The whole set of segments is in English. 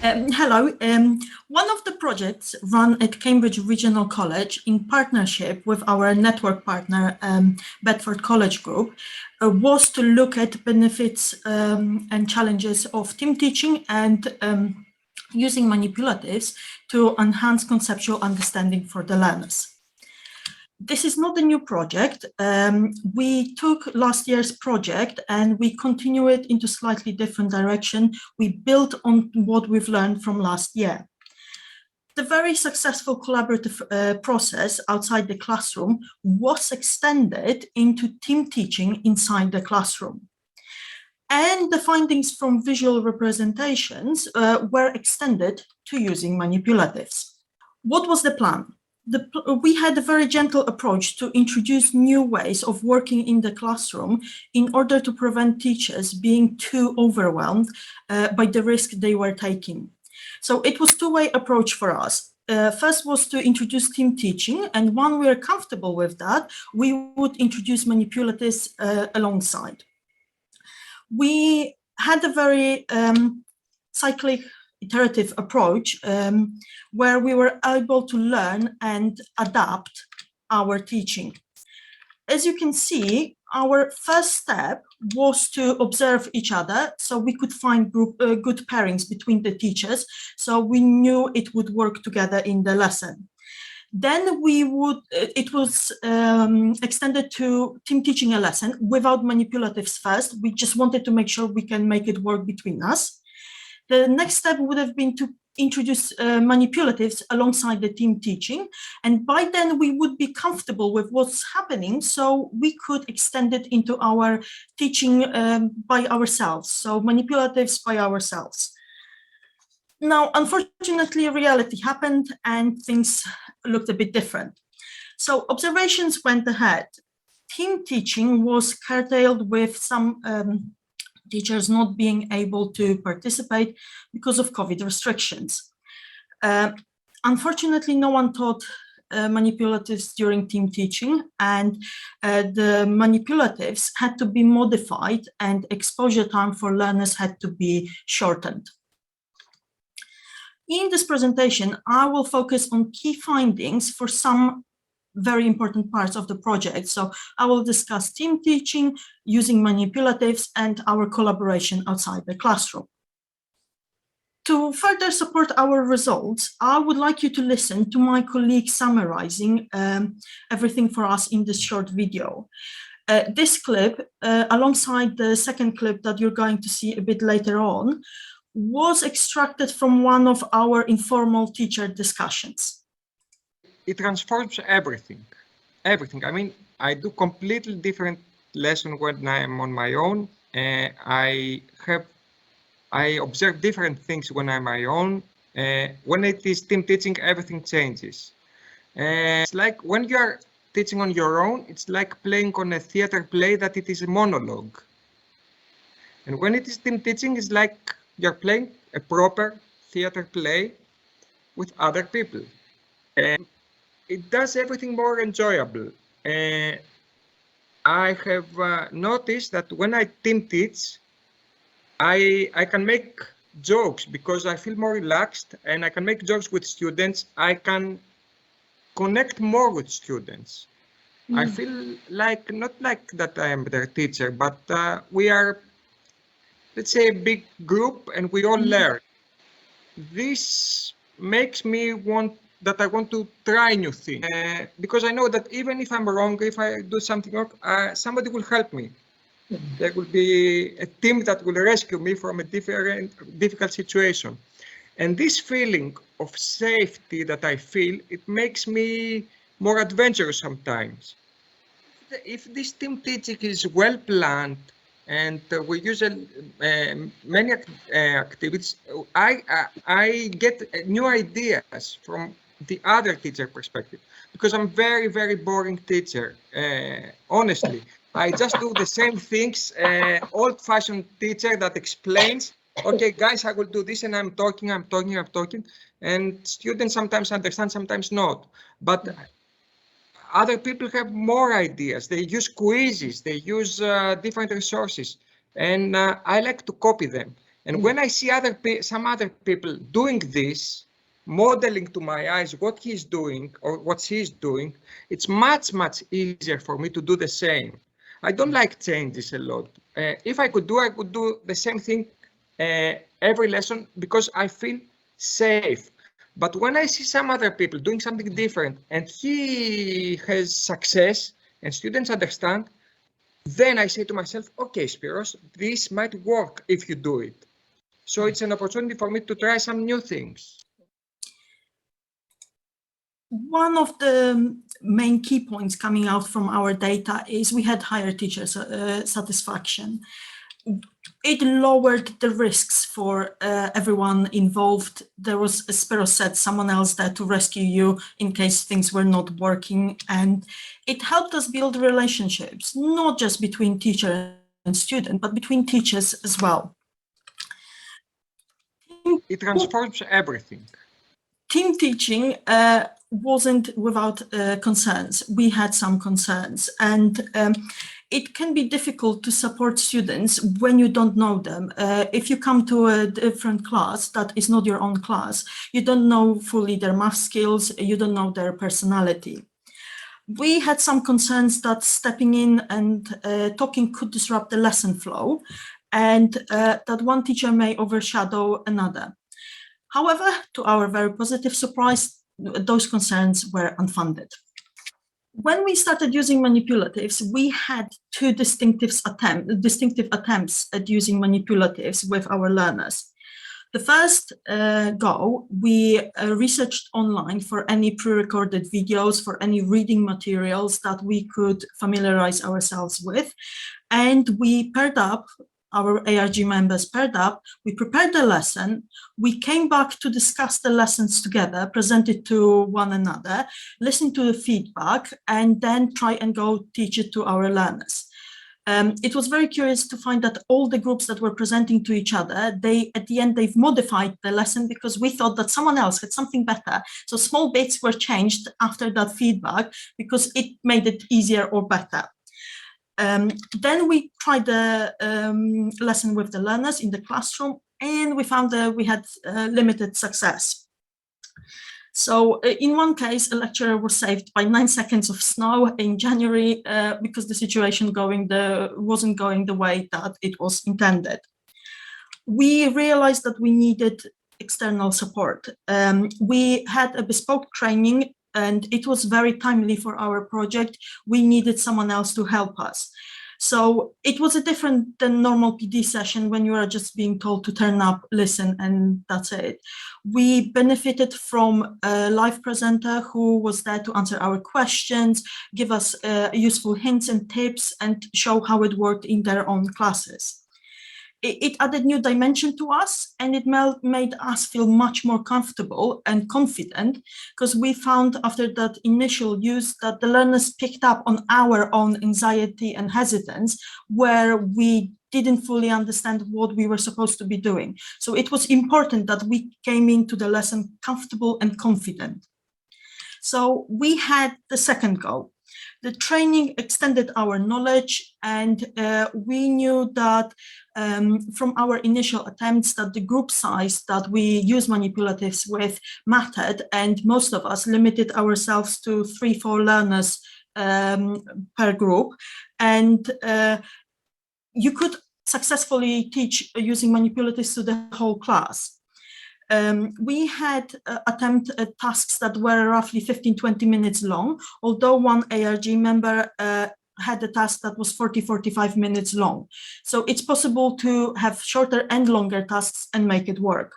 Hello. One of the projects run at Cambridge Regional College in partnership with our network partner, Bedford College Group, was to look at benefits and challenges of team teaching and using manipulatives to enhance conceptual understanding for the learners. This is not a new project. We took last year's project and we continue it into slightly different direction. We built on what we've learned from last year. The very successful collaborative process outside the classroom was extended into team teaching inside the classroom. And the findings from visual representations were extended to using manipulatives. What was the plan? We had a very gentle approach to introduce new ways of working in the classroom in order to prevent teachers being too overwhelmed by the risk they were taking. So it was a two-way approach for us. First was to introduce team teaching, and when we are comfortable with that, we would introduce manipulatives alongside. We had a very cyclic iterative approach where we were able to learn and adapt our teaching. As you can see, our first step was to observe each other so we could find good pairings between the teachers, so we knew it would work together in the lesson. Then it was extended to team teaching a lesson without manipulatives first. We just wanted to make sure we can make it work between us. The next step would have been to introduce manipulatives alongside the team teaching. And by then we would be comfortable with what's happening, so we could extend it into our teaching by ourselves. So manipulatives by ourselves. Now, unfortunately, reality happened and things looked a bit different. So observations went ahead. Team teaching was curtailed with some teachers not being able to participate because of COVID restrictions. Unfortunately, no one taught manipulatives during team teaching, and the manipulatives had to be modified and exposure time for learners had to be shortened. In this presentation, I will focus on key findings for some very important parts of the project. So I will discuss team teaching, using manipulatives, and our collaboration outside the classroom. To further support our results, I would like you to listen to my colleague summarizing everything for us in this short video. This clip, alongside the second clip that you're going to see a bit later on, was extracted from one of our informal teacher discussions. It transforms everything. I mean, I do completely different lesson when I'm on my own. I observe different things when I'm on my own. When it is team teaching, everything changes. It's like when you are teaching on your own, it's like playing on a theater play that it is a monologue. And when it is team teaching, it's like you're playing a proper theater play with other people. It does everything more enjoyable. I have noticed that when I team teach, I can make jokes because I feel more relaxed, and I can make jokes with students. I can connect more with students. I feel like, not like that I am their teacher, but we are, let's say, a big group and we all learn. This makes me I want to try new things, because I know that even if I'm wrong, if I do something wrong, somebody will help me. There will be a team that will rescue me from a difficult situation. And this feeling of safety that I feel, it makes me more adventurous sometimes. If this team teaching is well planned and we use many activities, I get new ideas from the other teacher perspective, because I'm very, very boring teacher. Honestly, I just do the same things, old-fashioned teacher that explains, okay, guys, I will do this, and I'm talking, and students sometimes understand, sometimes not. But other people have more ideas. They use quizzes, they use different resources, and I like to copy them. And when I see some other people doing this, modeling to my eyes what he's doing or what she's doing, it's much, much easier for me to do the same. I don't like changes a lot. If I could do the same thing every lesson because I feel safe. But when I see some other people doing something different and he has success and students understand, then I say to myself, okay, Spiros, this might work if you do it. So it's an opportunity for me to try some new things. One of the main key points coming out from our data is we had higher teacher satisfaction. It lowered the risks for everyone involved. There was, as Spiros said, someone else there to rescue you in case things were not working. And it helped us build relationships, not just between teacher and student, but between teachers as well. It transforms everything. Team teaching wasn't without concerns. We had some concerns, and it can be difficult to support students when you don't know them. If you come to a different class that is not your own class, you don't know fully their math skills, you don't know their personality. We had some concerns that stepping in and talking could disrupt the lesson flow, and that one teacher may overshadow another. However, to our very positive surprise, those concerns were unfounded. When we started using manipulatives, we had two distinctive attempts at using manipulatives with our learners. The first go, we researched online for any pre-recorded videos, for any reading materials that we could familiarize ourselves with, and we paired up. Our ARG members paired up, we prepared the lesson, we came back to discuss the lessons together, present it to one another, listen to the feedback, and then try and go teach it to our learners. It was very curious to find that all the groups that were presenting to each other, at the end, they've modified the lesson because we thought that someone else had something better. So small bits were changed after that feedback because it made it easier or better. Then we tried the lesson with the learners in the classroom, and we found that we had limited success. So in one case, a lecturer was saved by 9 seconds of snow in January because the situation wasn't going the way that it was intended. We realized that we needed external support. We had a bespoke training, and it was very timely for our project. We needed someone else to help us. So it was a different than normal PD session when you are just being told to turn up, listen, and that's it. We benefited from a live presenter who was there to answer our questions, give us useful hints and tips, and show how it worked in their own classes. It added new dimension to us, and it made us feel much more comfortable and confident because we found after that initial use that the learners picked up on our own anxiety and hesitance where we didn't fully understand what we were supposed to be doing. So it was important that we came into the lesson comfortable and confident. So we had the second goal. The training extended our knowledge, and we knew that from our initial attempts that the group size that we use manipulatives with mattered, and most of us limited ourselves to 3-4 learners per group. And you could successfully teach using manipulatives to the whole class. We had attempt at tasks that were roughly 15-20 minutes long, although one ARG member had a task that was 40-45 minutes long. So it's possible to have shorter and longer tasks and make it work.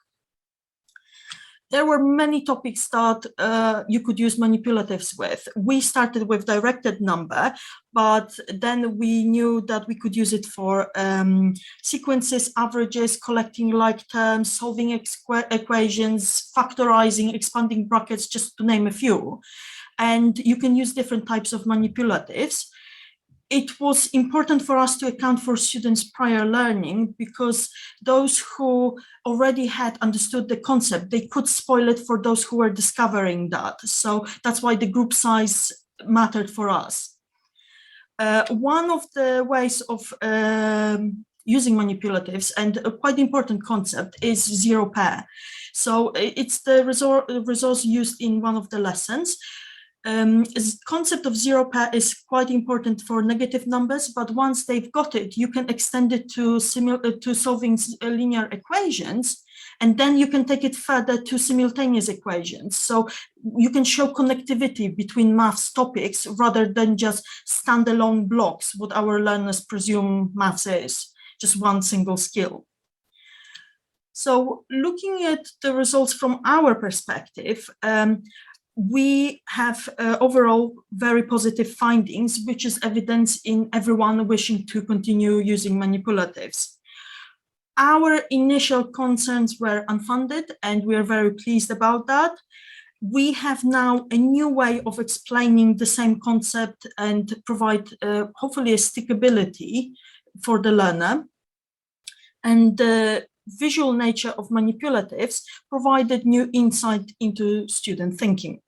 There were many topics that you could use manipulatives with. We started with directed number, but then we knew that we could use it for sequences, averages, collecting like terms, solving equations, factorizing, expanding brackets, just to name a few. And you can use different types of manipulatives. It was important for us to account for students' prior learning because those who already had understood the concept, they could spoil it for those who were discovering that. So that's why the group size mattered for us. One of the ways of using manipulatives, and a quite important concept is zero pair. So it's the resource used in one of the lessons. Concept of zero pair is quite important for negative numbers, but once they've got it, you can extend it to solving linear equations, and then you can take it further to simultaneous equations. So you can show connectivity between maths topics rather than just standalone blocks, what our learners presume maths is, just one single skill. So looking at the results from our perspective, we have overall very positive findings, which is evidence in everyone wishing to continue using manipulatives. Our initial concerns were unfounded, and we are very pleased about that. We have now a new way of explaining the same concept and provide hopefully a stickability for the learner. And the visual nature of manipulatives provided new insight into student thinking.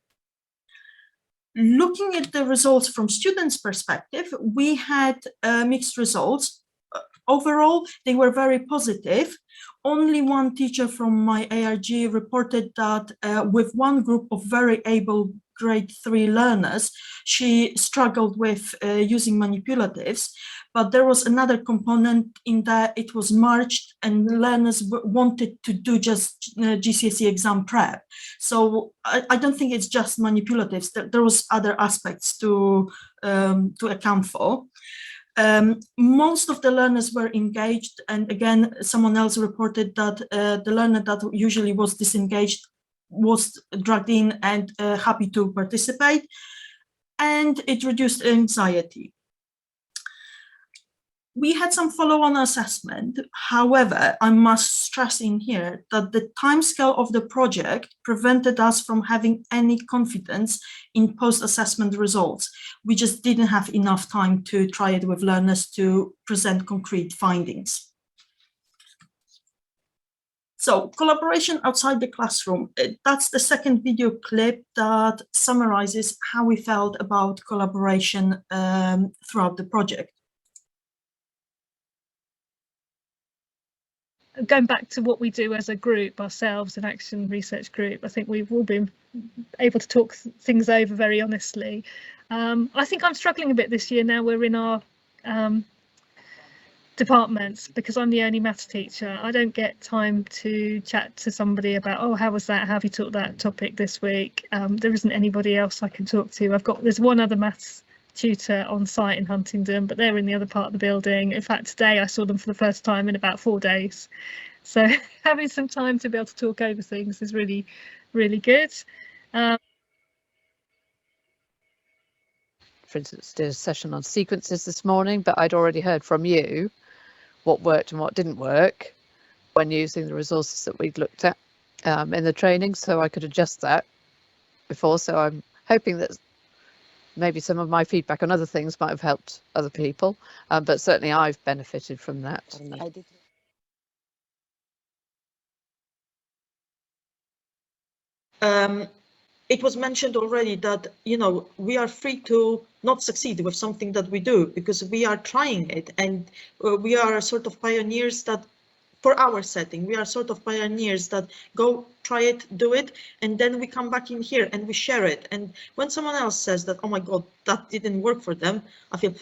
Looking at the results from students' perspective, we had mixed results. Overall, they were very positive. Only one teacher from my ARG reported that with one group of very able grade 3 learners, she struggled with using manipulatives, but there was another component in that it was merged and learners wanted to do just GCSE exam prep. So I don't think it's just manipulatives. There was other aspects to account for. Most of the learners were engaged, and again, someone else reported that the learner that usually was disengaged was dragged in and happy to participate, and it reduced anxiety. We had some follow-on assessment. However, I must stress in here that the timescale of the project prevented us from having any confidence in post-assessment results. We just didn't have enough time to try it with learners to present concrete findings. So collaboration outside the classroom, that's the second video clip that summarizes how we felt about collaboration throughout the project. Going back to what we do as a group ourselves, an action research group, I think we've all been able to talk things over very honestly. I think I'm struggling a bit this year now we're in our departments, because I'm the only maths teacher. I don't get time to chat to somebody about, oh, how was that? How have you taught that topic this week? There isn't anybody else I can talk to. There's one other maths tutor on site in Huntingdon, but they're in the other part of the building. In fact, today I saw them for the first time in about 4 days. So having some time to be able to talk over things is really, really good. For instance, did a session on sequences this morning, but I'd already heard from you what worked and what didn't work when using the resources that we'd looked at in the training, so I could adjust that before. So I'm hoping that maybe some of my feedback on other things might have helped other people, but certainly I've benefited from that. It was mentioned already that, you know, we are free to not succeed with something that we do because we are trying it, and we are sort of pioneers that, for our setting, we are sort of pioneers that go try it, do it, and then we come back in here and we share it. And when someone else says that, oh my God, that didn't work for them, I feel,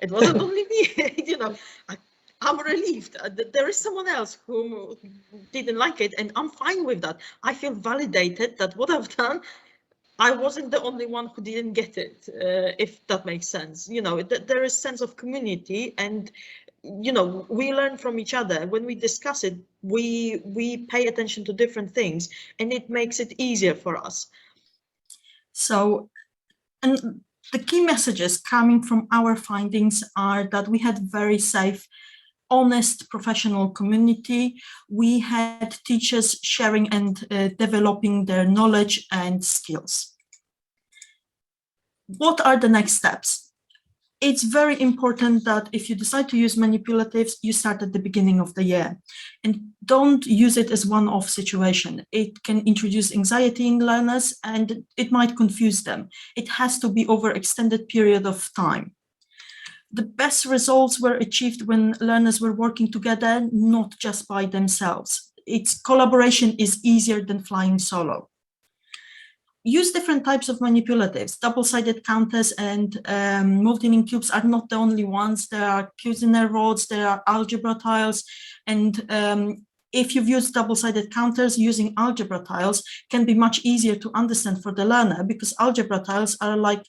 it wasn't only me, you know, I'm relieved that there is someone else who didn't like it, and I'm fine with that. I feel validated that what I've done, I wasn't the only one who didn't get it, if that makes sense. You know, there is sense of community, and you know, we learn from each other. When we discuss it, we pay attention to different things, and it makes it easier for us. So, and the key messages coming from our findings are that we had very safe, honest, professional community. We had teachers sharing and developing their knowledge and skills. What are the next steps? It's very important that if you decide to use manipulatives, you start at the beginning of the year, and don't use it as one-off situation. It can introduce anxiety in learners and it might confuse them. It has to be over extended period of time. The best results were achieved when learners were working together, not just by themselves. Its collaboration is easier than flying solo. Use different types of manipulatives. Double-sided counters and multi-link cubes are not the only ones. There are Cuisenaire rods, there are algebra tiles, and if you've used double-sided counters, using algebra tiles can be much easier to understand for the learner, because algebra tiles are like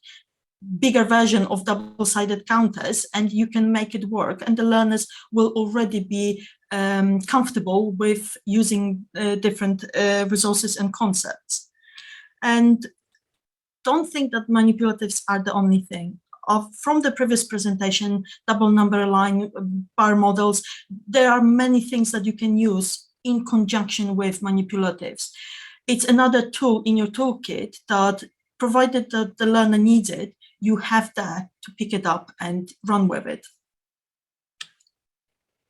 bigger version of double-sided counters, and you can make it work, and the learners will already be comfortable with using different resources and concepts. And don't think that manipulatives are the only thing. From the previous presentation, double number line, bar models, there are many things that you can use in conjunction with manipulatives. It's another tool in your toolkit that, provided that the learner needs it, you have that to pick it up and run with it.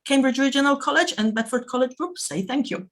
Cambridge Regional College and Bedford College Group say thank you.